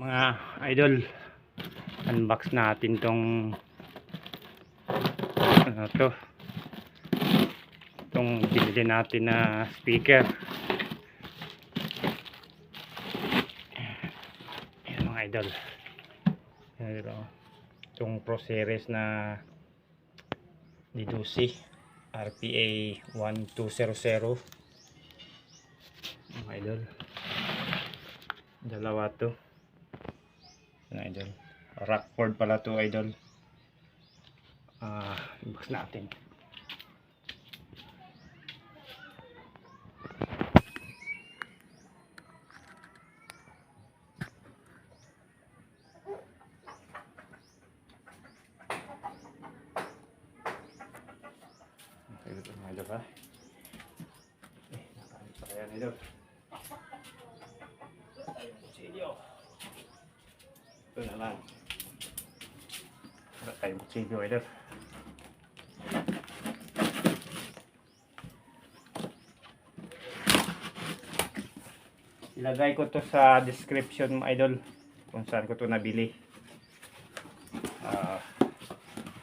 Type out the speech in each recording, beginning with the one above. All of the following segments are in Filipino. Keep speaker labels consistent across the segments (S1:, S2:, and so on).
S1: Mga idol, unbox natin tong ano to, itong binili natin na speaker. Ayan mga idol, itong Pro Series na Didusi RPA 1200 mga idol. Dalawa to mga idol, Rockford pala to idol. Unbox natin. Ito mga idol ha. Nakamit pa kaya idol. Ito na lang. Wala tayong kutsilyo idol. Ilagay ko to sa description mga idol kung saan ko to nabili.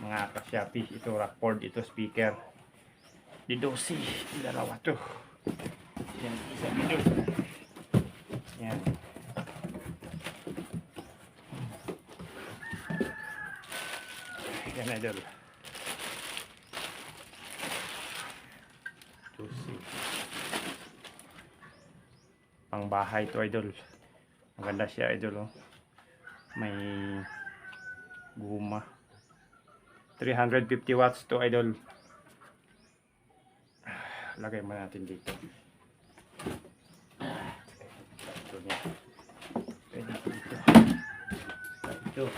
S1: Mga ka-Shopee, ito Rockford, ito speaker Didusi, dalawa to. Yan, isa dito. Yan. Yan idol. Didusi. Pang bahay to idol. Maganda siya idol oh. May guma. 350 watts to idol. Lagay mo natin dito. Ito niya. Pwede dito. Ito.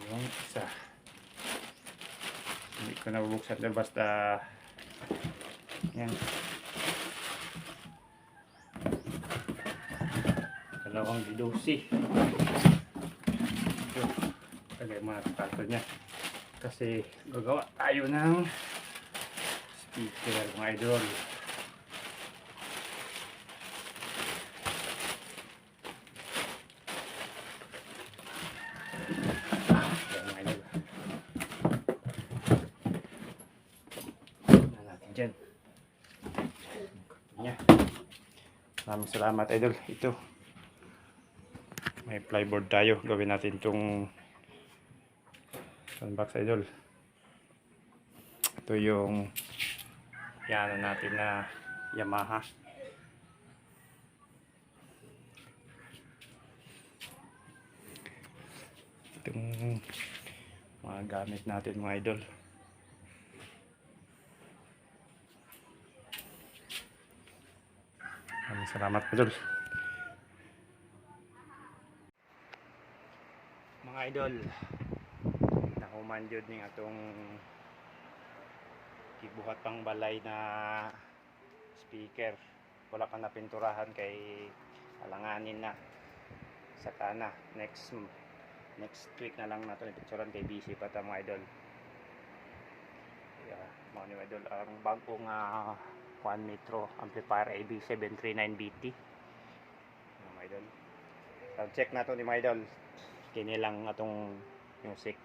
S1: Yung isa hindi ko nabubuksan na basta yan, dalawang Didusi. Ito tagay mga kato nya kasi gagawa tayo ng speaker mga idol. Dyan. Maraming salamat idol. Ito may plyboard tayo, gawin natin itong unbox idol. Ito yung piano natin na Yamaha. Itong mga gamit natin mga idol. Maraming salamat idol. Mga idol, nahuman jud ning atong gibuhat pang balay na speaker. Wala pa na pinturahan kay alanganin na sa kana. Next week na lang nato ipicturean kay busy pa ta mga idol. Yeah, mga idol, ang bagong 1 Metro amplifier AB739BT mga idol. So, check na to ni mga idol. Kini lang atong music.